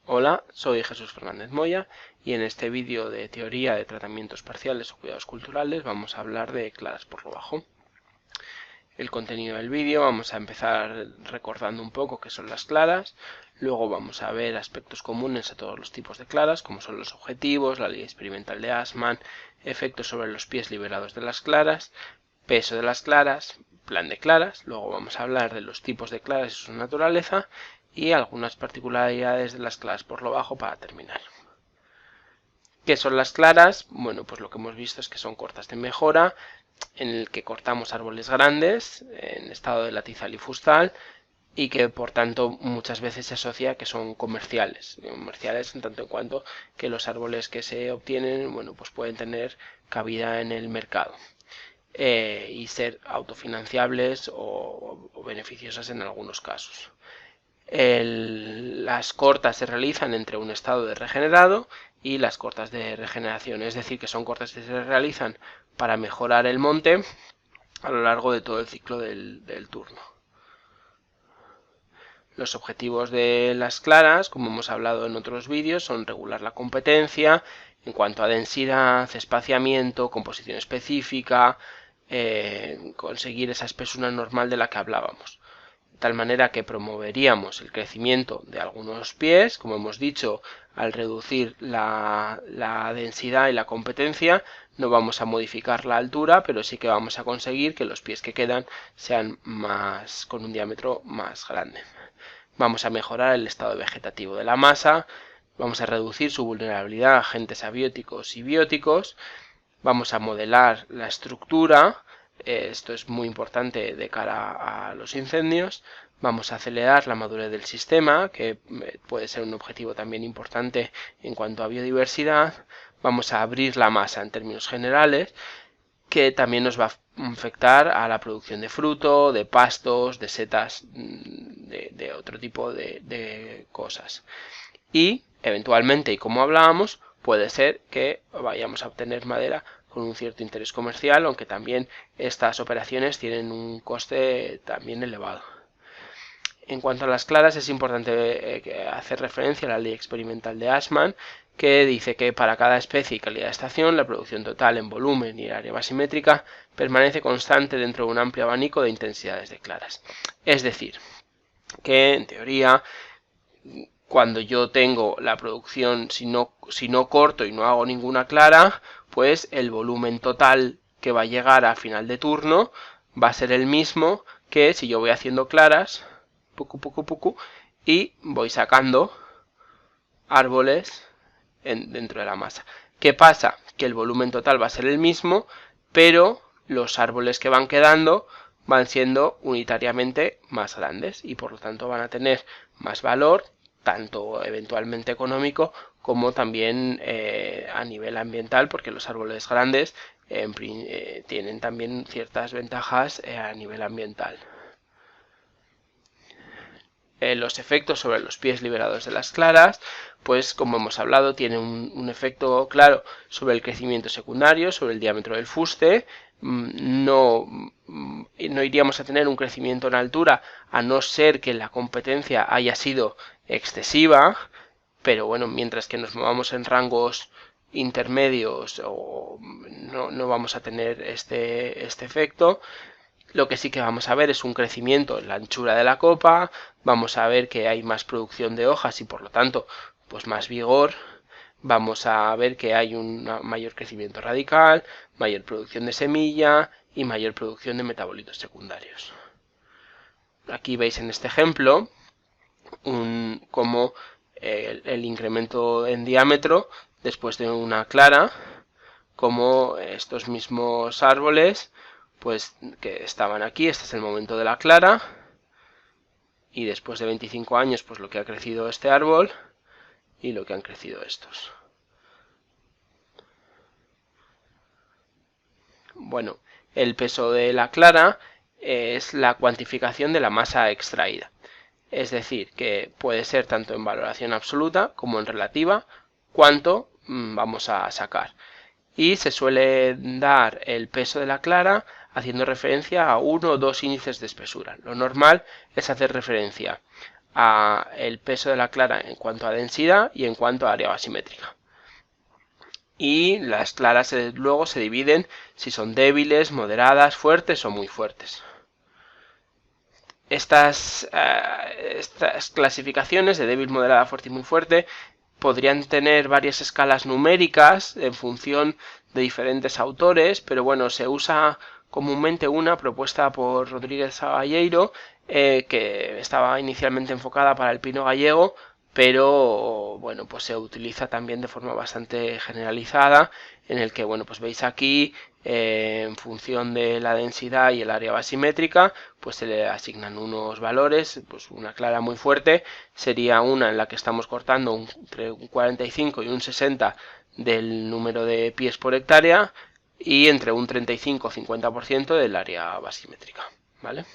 Hola, soy Jesús Fernández Moya y en este vídeo de teoría de tratamientos parciales o cuidados culturales vamos a hablar de claras por lo bajo. El contenido del vídeo vamos a empezar recordando un poco qué son las claras, luego vamos a ver aspectos comunes a todos los tipos de claras, como son los objetivos, la ley experimental de Assmann, efectos sobre los pies liberados de las claras, peso de las claras, plan de claras, luego vamos a hablar de los tipos de claras y su naturaleza y algunas particularidades de las claras por lo bajo para terminar. ¿Qué son las claras? Bueno, pues lo que hemos visto es que son cortas de mejora, en el que cortamos árboles grandes en estado de latizal y fustal y que por tanto muchas veces se asocia a que son comerciales en tanto en cuanto que los árboles que se obtienen, bueno, pues pueden tener cabida en el mercado y ser autofinanciables o beneficiosas en algunos casos. Las cortas se realizan entre un estado de regenerado y las cortas de regeneración, es decir, que son cortas que se realizan para mejorar el monte a lo largo de todo el ciclo del turno. Los objetivos de las claras, como hemos hablado en otros vídeos, son regular la competencia en cuanto a densidad, espaciamiento, composición específica, conseguir esa espesura normal de la que hablábamos. De tal manera que promoveríamos el crecimiento de algunos pies, como hemos dicho, al reducir la densidad y la competencia, no vamos a modificar la altura, pero sí que vamos a conseguir que los pies que quedan sean con un diámetro más grande. Vamos a mejorar el estado vegetativo de la masa, vamos a reducir su vulnerabilidad a agentes abióticos y bióticos, vamos a modelar la estructura. Esto es muy importante de cara a los incendios. Vamos a acelerar la madurez del sistema, que puede ser un objetivo también importante en cuanto a biodiversidad. Vamos a abrir la masa en términos generales, que también nos va a afectar a la producción de fruto, de pastos, de setas, de otro tipo de cosas. Y, eventualmente, y como hablábamos, puede ser que vayamos a obtener madera con un cierto interés comercial, aunque también estas operaciones tienen un coste también elevado. En cuanto a las claras, es importante hacer referencia a la ley experimental de Assmann, que dice que para cada especie y calidad de estación, la producción total en volumen y área basimétrica permanece constante dentro de un amplio abanico de intensidades de claras. Es decir, que en teoría, cuando yo tengo la producción, si no corto y no hago ninguna clara, pues el volumen total que va a llegar a final de turno va a ser el mismo que si yo voy haciendo claras, y voy sacando árboles dentro de la masa. ¿Qué pasa? Que el volumen total va a ser el mismo, pero los árboles que van quedando van siendo unitariamente más grandes y por lo tanto van a tener más valor, tanto eventualmente económico como también a nivel ambiental, porque los árboles grandes tienen también ciertas ventajas a nivel ambiental. Los efectos sobre los pies liberados de las claras, pues como hemos hablado, tiene un efecto claro sobre el crecimiento secundario, sobre el diámetro del fuste. No iríamos a tener un crecimiento en altura a no ser que la competencia haya sido excesiva, pero bueno, mientras que nos movamos en rangos intermedios no vamos a tener este efecto. Lo que sí que vamos a ver es un crecimiento en la anchura de la copa, vamos a ver que hay más producción de hojas y por lo tanto pues más vigor, vamos a ver que hay un mayor crecimiento radical, mayor producción de semilla y mayor producción de metabolitos secundarios. Aquí veis en este ejemplo cómo el incremento en diámetro después de una clara, como estos mismos árboles pues que estaban aquí, este es el momento de la clara, y después de 25 años pues lo que ha crecido este árbol y lo que han crecido estos. Bueno, el peso de la clara es la cuantificación de la masa extraída, es decir, que puede ser tanto en valoración absoluta como en relativa cuánto vamos a sacar. Y se suele dar el peso de la clara haciendo referencia a uno o dos índices de espesura. Lo normal es hacer referencia el peso de la clara en cuanto a densidad y en cuanto a área basimétrica. Y las claras luego se dividen si son débiles, moderadas, fuertes o muy fuertes. Estas clasificaciones de débil, moderada, fuerte y muy fuerte podrían tener varias escalas numéricas en función de diferentes autores, pero bueno, se usa comúnmente una propuesta por Rodríguez Saballeiro, que estaba inicialmente enfocada para el pino gallego, pero bueno, pues se utiliza también de forma bastante generalizada, en el que, bueno, pues veis aquí, en función de la densidad y el área basimétrica, pues se le asignan unos valores. Pues una clara muy fuerte sería una en la que estamos cortando entre un 45 y un 60 del número de pies por hectárea, y entre un 35 y 50% del área basimétrica, ¿vale?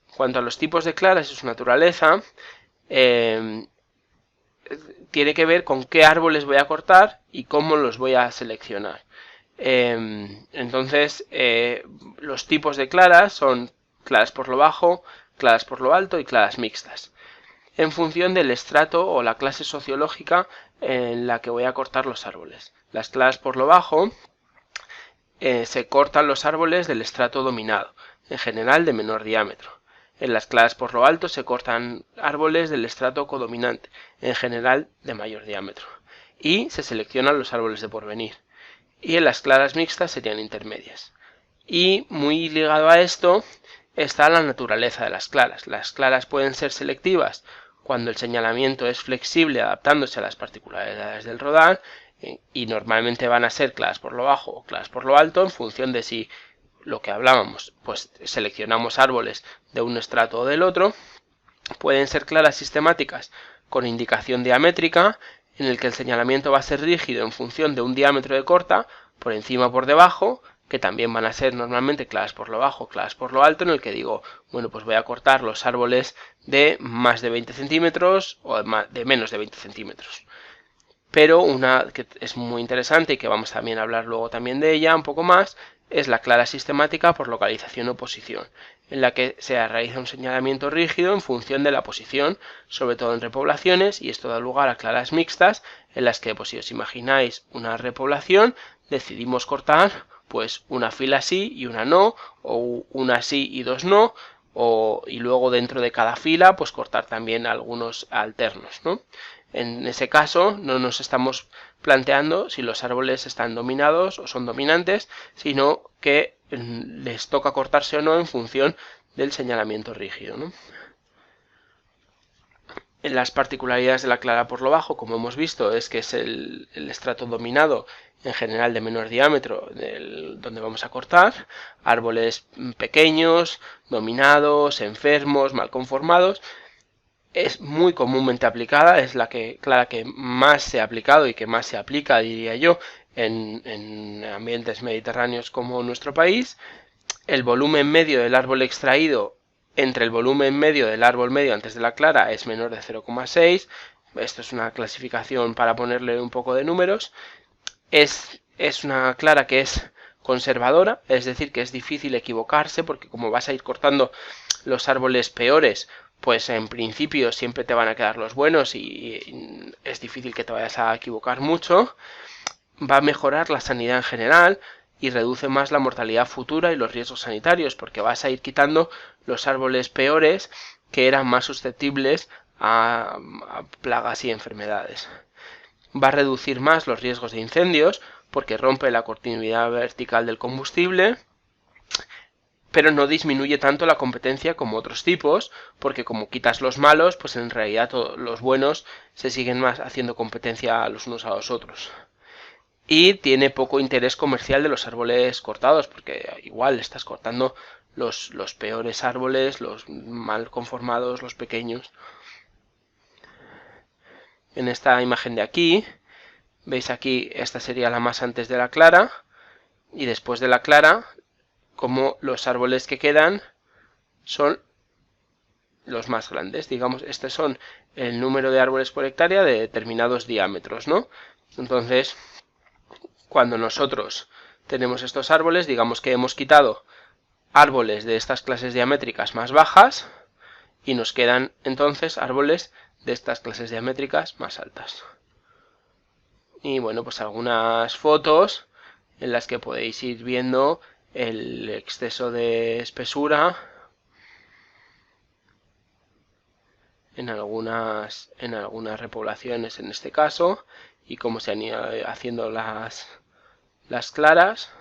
En cuanto a los tipos de claras y su naturaleza, tiene que ver con qué árboles voy a cortar y cómo los voy a seleccionar. Entonces, los tipos de claras son claras por lo bajo, claras por lo alto y claras mixtas, en función del estrato o la clase sociológica en la que voy a cortar los árboles. Las claras por lo bajo se cortan los árboles del estrato dominado, en general de menor diámetro. En las claras por lo alto se cortan árboles del estrato codominante, en general de mayor diámetro. Y se seleccionan los árboles de porvenir. Y en las claras mixtas serían intermedias. Y muy ligado a esto está la naturaleza de las claras. Las claras pueden ser selectivas cuando el señalamiento es flexible adaptándose a las particularidades del rodal, y normalmente van a ser claras por lo bajo o claras por lo alto en función de si lo que hablábamos, pues seleccionamos árboles de un estrato o del otro. Pueden ser claras sistemáticas con indicación diamétrica, en el que el señalamiento va a ser rígido en función de un diámetro de corta, por encima o por debajo, que también van a ser normalmente claras por lo bajo, claras por lo alto, en el que digo, bueno, pues voy a cortar los árboles de más de 20 centímetros o de menos de 20 centímetros. Pero una que es muy interesante y que vamos también a hablar luego también de ella un poco más, es la clara sistemática por localización o posición, en la que se realiza un señalamiento rígido en función de la posición, sobre todo en repoblaciones, y esto da lugar a claras mixtas, en las que, pues si os imagináis una repoblación, decidimos cortar pues una fila sí y una no, o una sí y dos no, y luego dentro de cada fila pues cortar también algunos alternos, ¿no? En ese caso no nos estamos planteando si los árboles están dominados o son dominantes, sino que les toca cortarse o no en función del señalamiento rígido, ¿no? En las particularidades de la clara por lo bajo, como hemos visto, es que es el estrato dominado, en general de menor diámetro, donde vamos a cortar. Árboles pequeños, dominados, enfermos, mal conformados. Es muy comúnmente aplicada, es la clara que más se ha aplicado y que más se aplica, diría yo, en ambientes mediterráneos como nuestro país. El volumen medio del árbol extraído entre el volumen medio del árbol medio antes de la clara es menor de 0,6. Esto es una clasificación para ponerle un poco de números. Es una clara que es conservadora, es decir, que es difícil equivocarse, porque como vas a ir cortando los árboles peores, pues en principio siempre te van a quedar los buenos y es difícil que te vayas a equivocar mucho. Va a mejorar la sanidad en general y reduce más la mortalidad futura y los riesgos sanitarios, porque vas a ir quitando los árboles peores que eran más susceptibles a plagas y enfermedades. Va a reducir más los riesgos de incendios, porque rompe la continuidad vertical del combustible, pero no disminuye tanto la competencia como otros tipos, porque como quitas los malos, pues en realidad los buenos se siguen más haciendo competencia los unos a los otros. Y tiene poco interés comercial de los árboles cortados, porque igual estás cortando los peores árboles, los mal conformados, los pequeños. En esta imagen de aquí, veis aquí, esta sería la más antes de la clara, y después de la clara, como los árboles que quedan son los más grandes. Digamos, estos son el número de árboles por hectárea de determinados diámetros, ¿no? Entonces, cuando nosotros tenemos estos árboles, digamos que hemos quitado árboles de estas clases diamétricas más bajas y nos quedan entonces árboles de estas clases diamétricas más altas. Y bueno, pues algunas fotos en las que podéis ir viendo el exceso de espesura en algunas repoblaciones en este caso, y cómo se han ido haciendo las claras,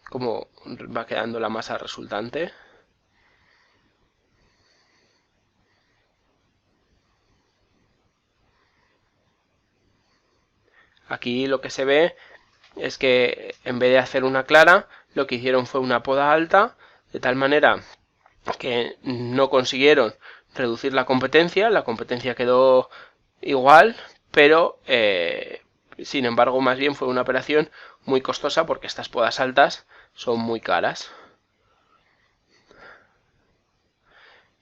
cómo va quedando la masa resultante. Aquí lo que se ve es que en vez de hacer una clara, lo que hicieron fue una poda alta, de tal manera que no consiguieron reducir la competencia quedó igual, pero sin embargo más bien fue una operación muy costosa porque estas podas altas son muy caras.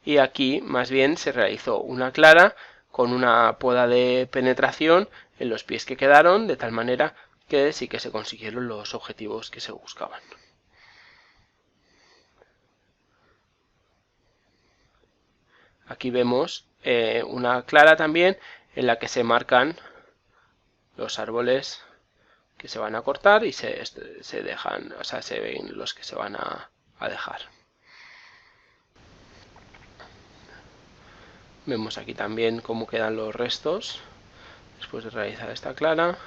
Y aquí más bien se realizó una clara con una poda de penetración en los pies que quedaron, de tal manera que sí que se consiguieron los objetivos que se buscaban. Aquí vemos una clara también en la que se marcan los árboles que se van a cortar y se dejan, o sea, se ven los que se van a dejar. Vemos aquí también cómo quedan los restos después de realizar esta clara.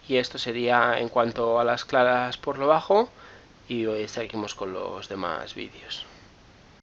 Y esto sería en cuanto a las claras por lo bajo, y hoy seguimos con los demás vídeos.